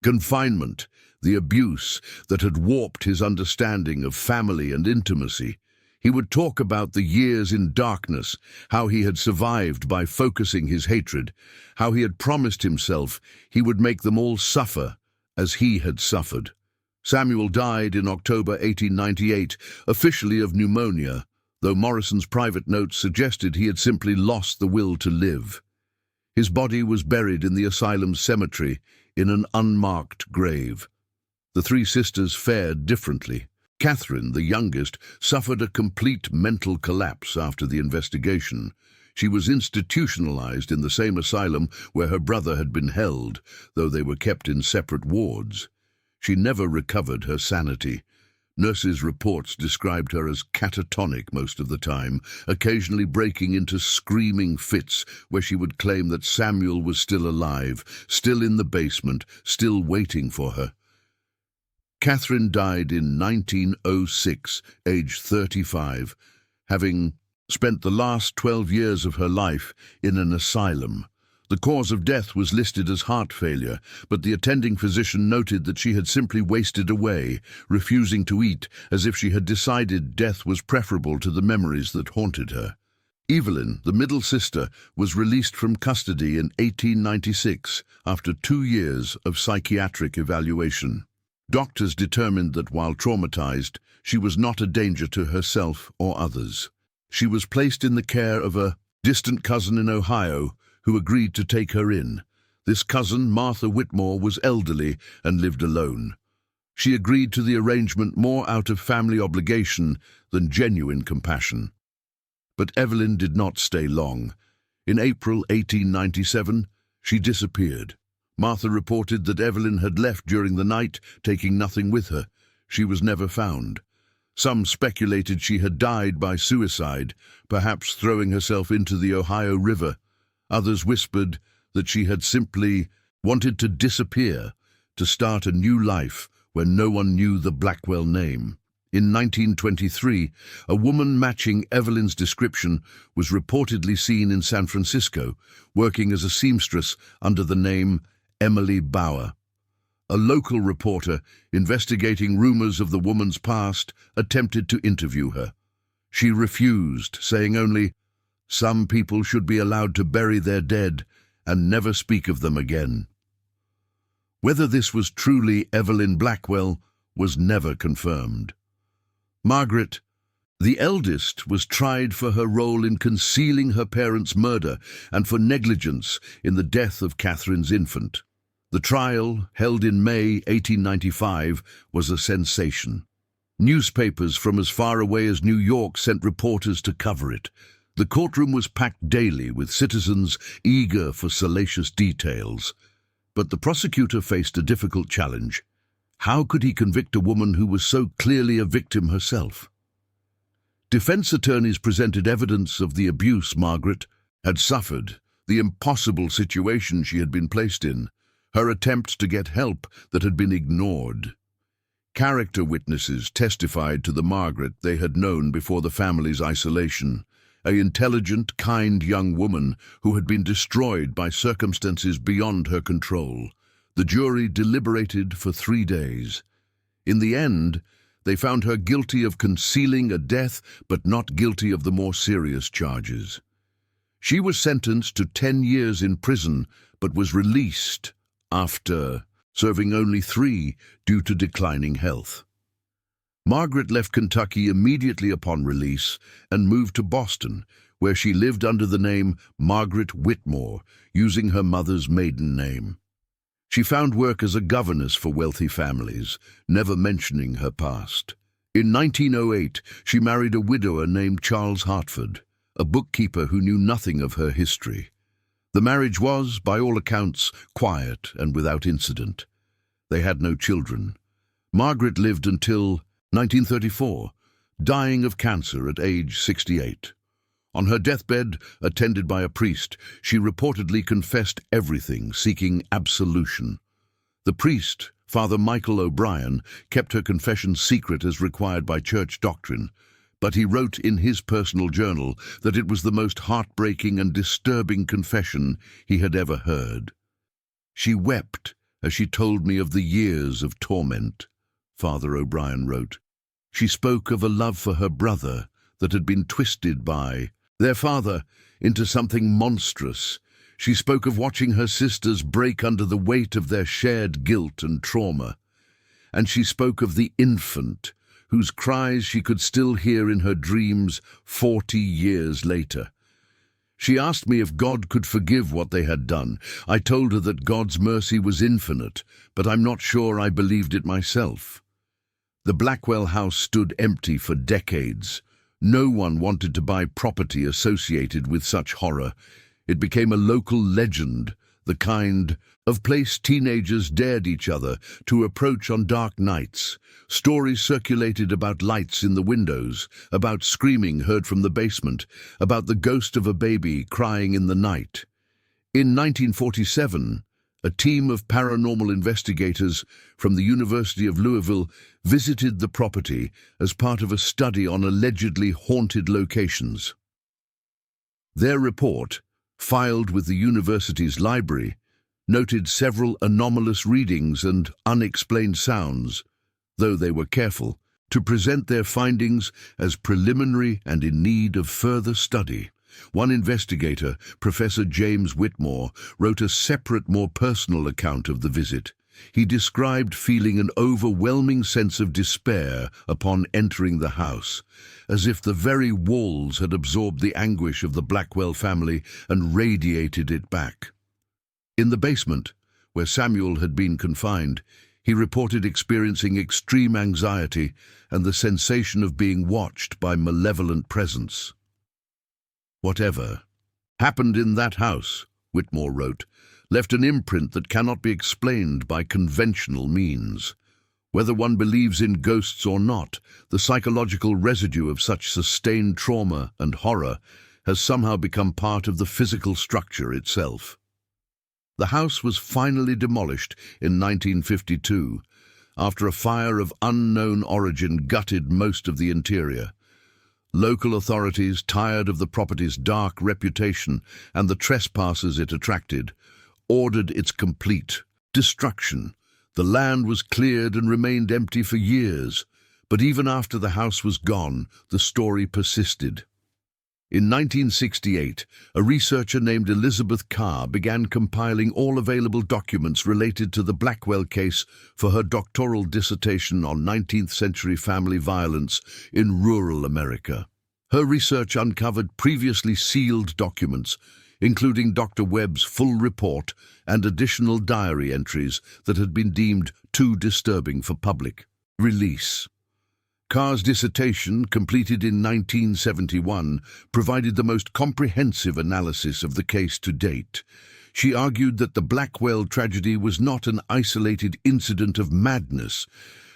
confinement, the abuse that had warped his understanding of family and intimacy. He would talk about the years in darkness, how he had survived by focusing his hatred, how he had promised himself he would make them all suffer as he had suffered. Samuel died in October 1898, officially of pneumonia, though Morrison's private notes suggested he had simply lost the will to live. His body was buried in the asylum cemetery in an unmarked grave. The three sisters fared differently. Catherine, the youngest, suffered a complete mental collapse after the investigation. She was institutionalized in the same asylum where her brother had been held, though they were kept in separate wards. She never recovered her sanity. Nurses' reports described her as catatonic most of the time, occasionally breaking into screaming fits where she would claim that Samuel was still alive, still in the basement, still waiting for her. Catherine died in 1906, aged 35, having spent the last 12 years of her life in an asylum. The cause of death was listed as heart failure, but the attending physician noted that she had simply wasted away, refusing to eat, as if she had decided death was preferable to the memories that haunted her. Evelyn, the middle sister, was released from custody in 1896 after 2 years of psychiatric evaluation. Doctors determined that while traumatized, she was not a danger to herself or others. She was placed in the care of a distant cousin in Ohio who agreed to take her in. This cousin, Martha Whitmore, was elderly and lived alone. She agreed to the arrangement more out of family obligation than genuine compassion. But Evelyn did not stay long. In April 1897, she disappeared. Martha reported that Evelyn had left during the night, taking nothing with her. She was never found. Some speculated she had died by suicide, perhaps throwing herself into the Ohio River. Others whispered that she had simply wanted to disappear, to start a new life where no one knew the Blackwell name. In 1923, a woman matching Evelyn's description was reportedly seen in San Francisco, working as a seamstress under the name Emily Bauer. A local reporter investigating rumors of the woman's past attempted to interview her. She refused, saying only, "Some people should be allowed to bury their dead and never speak of them again." Whether this was truly Evelyn Blackwell was never confirmed. Margaret, the eldest, was tried for her role in concealing her parents' murder and for negligence in the death of Catherine's infant. The trial, held in May 1895, was a sensation. Newspapers from as far away as New York sent reporters to cover it. The courtroom was packed daily with citizens eager for salacious details. But the prosecutor faced a difficult challenge. How could he convict a woman who was so clearly a victim herself? Defense attorneys presented evidence of the abuse Margaret had suffered, the impossible situation she had been placed in, her attempts to get help that had been ignored. Character witnesses testified to the Margaret they had known before the family's isolation, an intelligent, kind young woman who had been destroyed by circumstances beyond her control. The jury deliberated for 3 days. In the end, they found her guilty of concealing a death, but not guilty of the more serious charges. She was sentenced to 10 years in prison, but was released after serving only 3 due to declining health. Margaret left Kentucky immediately upon release and moved to Boston, where she lived under the name Margaret Whitmore, using her mother's maiden name. She found work as a governess for wealthy families, never mentioning her past. In 1908, she married a widower named Charles Hartford, a bookkeeper who knew nothing of her history. The marriage was, by all accounts, quiet and without incident. They had no children. Margaret lived until 1934, dying of cancer at age 68. On her deathbed, attended by a priest, she reportedly confessed everything, seeking absolution. The priest, Father Michael O'Brien, kept her confession secret as required by church doctrine, But he wrote in his personal journal that it was the most heartbreaking and disturbing confession he had ever heard. "She wept as she told me of the years of torment," Father O'Brien wrote. "She spoke of a love for her brother that had been twisted by their father into something monstrous. She spoke of watching her sisters break under the weight of their shared guilt and trauma. And she spoke of the infant, whose cries she could still hear in her dreams 40 years later. She asked me if God could forgive what they had done. I told her that God's mercy was infinite, but I'm not sure I believed it myself." The Blackwell house stood empty for decades. No one wanted to buy property associated with such horror. It became a local legend, the kind of place teenagers dared each other to approach on dark nights. Stories circulated about lights in the windows, about screaming heard from the basement, about the ghost of a baby crying in the night. In 1947, a team of paranormal investigators from the University of Louisville visited the property as part of a study on allegedly haunted locations. Their report, filed with the university's library, noted several anomalous readings and unexplained sounds, though they were careful to present their findings as preliminary and in need of further study. One investigator, Professor James Whitmore, wrote a separate, more personal account of the visit. He described feeling an overwhelming sense of despair upon entering the house, as if the very walls had absorbed the anguish of the Blackwell family and radiated it back. In the basement, where Samuel had been confined, he reported experiencing extreme anxiety and the sensation of being watched by malevolent presence. "Whatever happened in that house," Whitmore wrote, "left an imprint that cannot be explained by conventional means. Whether one believes in ghosts or not, the psychological residue of such sustained trauma and horror has somehow become part of the physical structure itself." The house was finally demolished in 1952, after a fire of unknown origin gutted most of the interior. Local authorities, tired of the property's dark reputation and the trespassers it attracted, ordered its complete destruction. The land was cleared and remained empty for years, but even after the house was gone, the story persisted. In 1968, a researcher named Elizabeth Carr began compiling all available documents related to the Blackwell case for her doctoral dissertation on 19th-century family violence in rural America. Her research uncovered previously sealed documents, including Dr. Webb's full report and additional diary entries that had been deemed too disturbing for public release. Carr's dissertation, completed in 1971, provided the most comprehensive analysis of the case to date. She argued that the Blackwell tragedy was not an isolated incident of madness,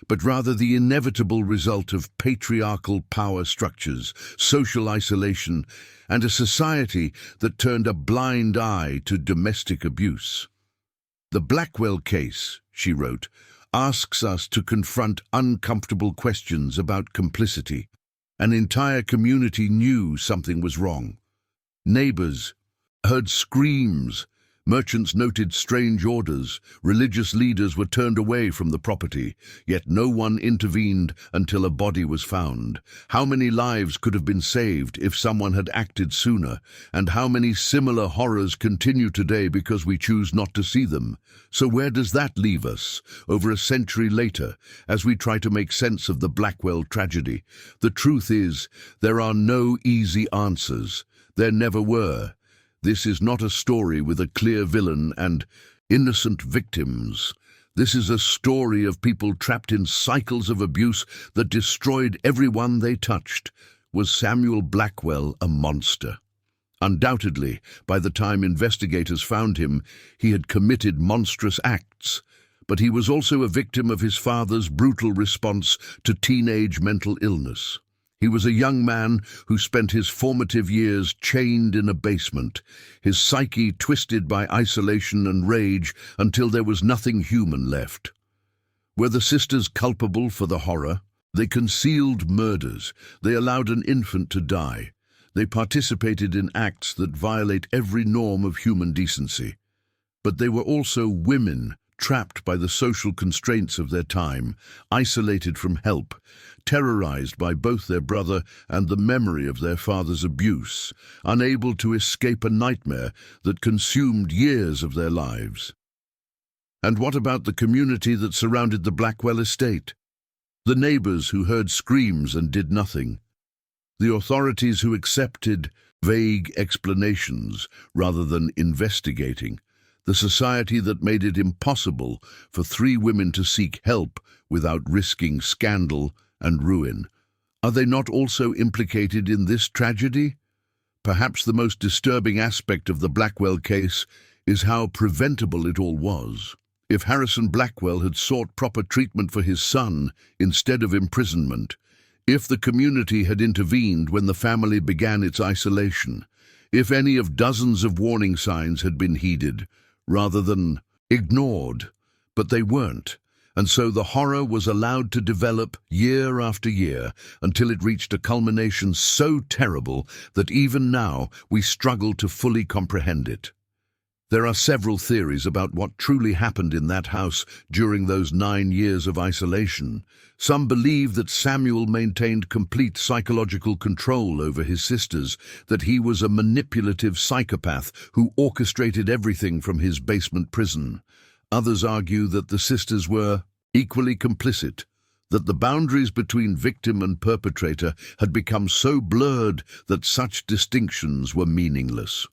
but rather the inevitable result of patriarchal power structures, social isolation, and a society that turned a blind eye to domestic abuse. "The Blackwell case," she wrote, "asks us to confront uncomfortable questions about complicity. An entire community knew something was wrong. Neighbors heard screams, merchants noted strange orders, religious leaders were turned away from the property, yet no one intervened until a body was found. How many lives could have been saved if someone had acted sooner, and how many similar horrors continue today because we choose not to see them? So where does that leave us, over a century later, as we try to make sense of the Blackwell tragedy? The truth is, there are no easy answers. There never were. This is not a story with a clear villain and innocent victims. This is a story of people trapped in cycles of abuse that destroyed everyone they touched. Was Samuel Blackwell a monster? Undoubtedly, by the time investigators found him, he had committed monstrous acts. But he was also a victim of his father's brutal response to teenage mental illness. He was a young man who spent his formative years chained in a basement, his psyche twisted by isolation and rage until there was nothing human left. Were the sisters culpable for the horror? They concealed murders. They allowed an infant to die. They participated in acts that violate every norm of human decency. But they were also women, trapped by the social constraints of their time, isolated from help, terrorized by both their brother and the memory of their father's abuse, unable to escape a nightmare that consumed years of their lives. And what about the community that surrounded the Blackwell estate? The neighbors who heard screams and did nothing. The authorities who accepted vague explanations rather than investigating. The society that made it impossible for 3 women to seek help without risking scandal and ruin. Are they not also implicated in this tragedy? Perhaps the most disturbing aspect of the Blackwell case is how preventable it all was. If Harrison Blackwell had sought proper treatment for his son instead of imprisonment, if the community had intervened when the family began its isolation, if any of dozens of warning signs had been heeded, rather than ignored, but they weren't, and so the horror was allowed to develop year after year until it reached a culmination so terrible that even now we struggle to fully comprehend it. There are several theories about what truly happened in that house during those 9 years of isolation. Some believe that Samuel maintained complete psychological control over his sisters, that he was a manipulative psychopath who orchestrated everything from his basement prison. Others argue that the sisters were equally complicit, that the boundaries between victim and perpetrator had become so blurred that such distinctions were meaningless.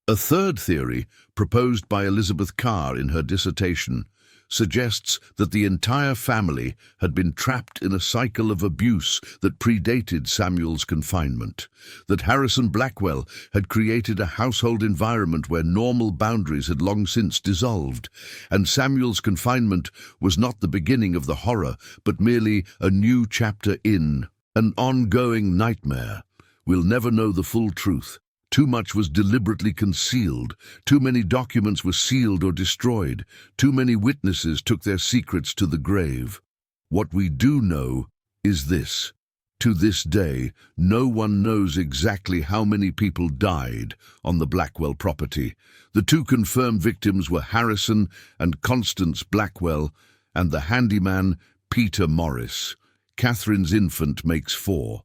A third theory, proposed by Elizabeth Carr in her dissertation, suggests that the entire family had been trapped in a cycle of abuse that predated Samuel's confinement, that Harrison Blackwell had created a household environment where normal boundaries had long since dissolved, and Samuel's confinement was not the beginning of the horror, but merely a new chapter in an ongoing nightmare. We'll never know the full truth. Too much was deliberately concealed. Too many documents were sealed or destroyed. Too many witnesses took their secrets to the grave. What we do know is this. To this day, no one knows exactly how many people died on the Blackwell property. The 2 confirmed victims were Harrison and Constance Blackwell, and the handyman Peter Morris. Catherine's infant makes 4.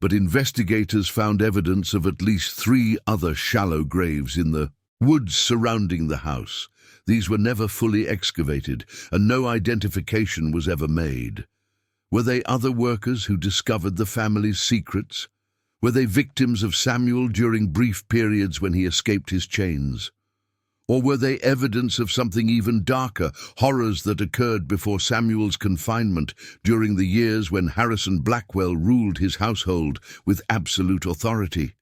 But investigators found evidence of at least 3 other shallow graves in the woods surrounding the house. These were never fully excavated, and no identification was ever made. Were they other workers who discovered the family's secrets? Were they victims of Samuel during brief periods when he escaped his chains? Or were they evidence of something even darker, horrors that occurred before Samuel's confinement during the years when Harrison Blackwell ruled his household with absolute authority?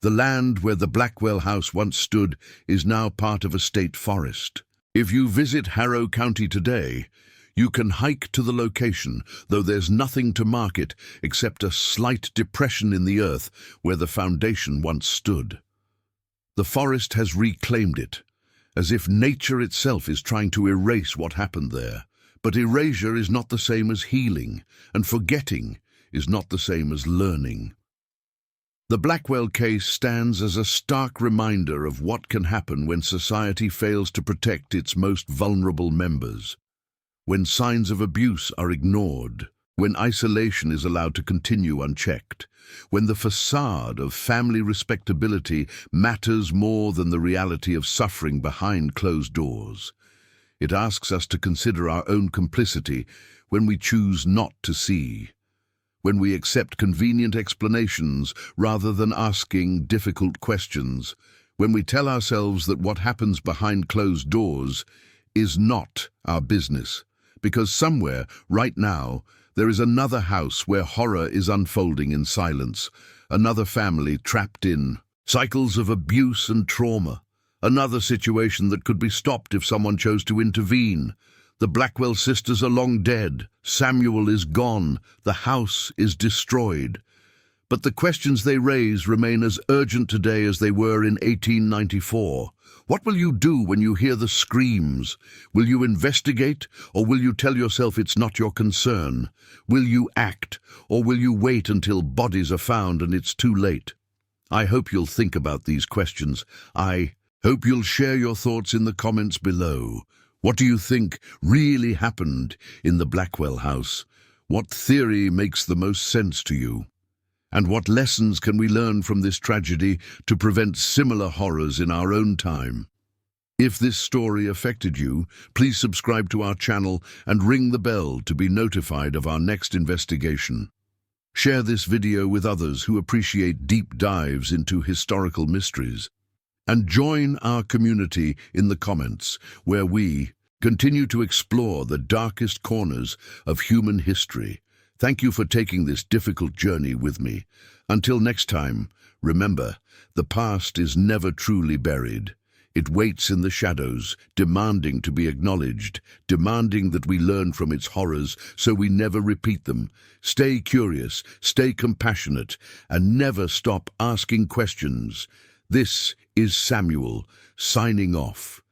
The land where the Blackwell house once stood is now part of a state forest. If you visit Harrow County today, you can hike to the location, though there's nothing to mark it except a slight depression in the earth where the foundation once stood. The forest has reclaimed it, as if nature itself is trying to erase what happened there. But erasure is not the same as healing, and forgetting is not the same as learning. The Blackwell case stands as a stark reminder of what can happen when society fails to protect its most vulnerable members, when signs of abuse are ignored, when isolation is allowed to continue unchecked, when the facade of family respectability matters more than the reality of suffering behind closed doors. It asks us to consider our own complicity when we choose not to see, when we accept convenient explanations rather than asking difficult questions, when we tell ourselves that what happens behind closed doors is not our business, because somewhere, right now, there is another house where horror is unfolding in silence, another family trapped in cycles of abuse and trauma, another situation that could be stopped if someone chose to intervene. The Blackwell sisters are long dead, Samuel is gone, the house is destroyed. But the questions they raise remain as urgent today as they were in 1894. What will you do when you hear the screams? Will you investigate, or will you tell yourself it's not your concern? Will you act, or will you wait until bodies are found and it's too late? I hope you'll think about these questions. I hope you'll share your thoughts in the comments below. What do you think really happened in the Blackwell house? What theory makes the most sense to you? And what lessons can we learn from this tragedy to prevent similar horrors in our own time? If this story affected you, please subscribe to our channel and ring the bell to be notified of our next investigation. Share this video with others who appreciate deep dives into historical mysteries. And join our community in the comments, where we continue to explore the darkest corners of human history. Thank you for taking this difficult journey with me. Until next time, remember, the past is never truly buried. It waits in the shadows, demanding to be acknowledged, demanding that we learn from its horrors so we never repeat them. Stay curious, stay compassionate, and never stop asking questions. This is Samuel, signing off.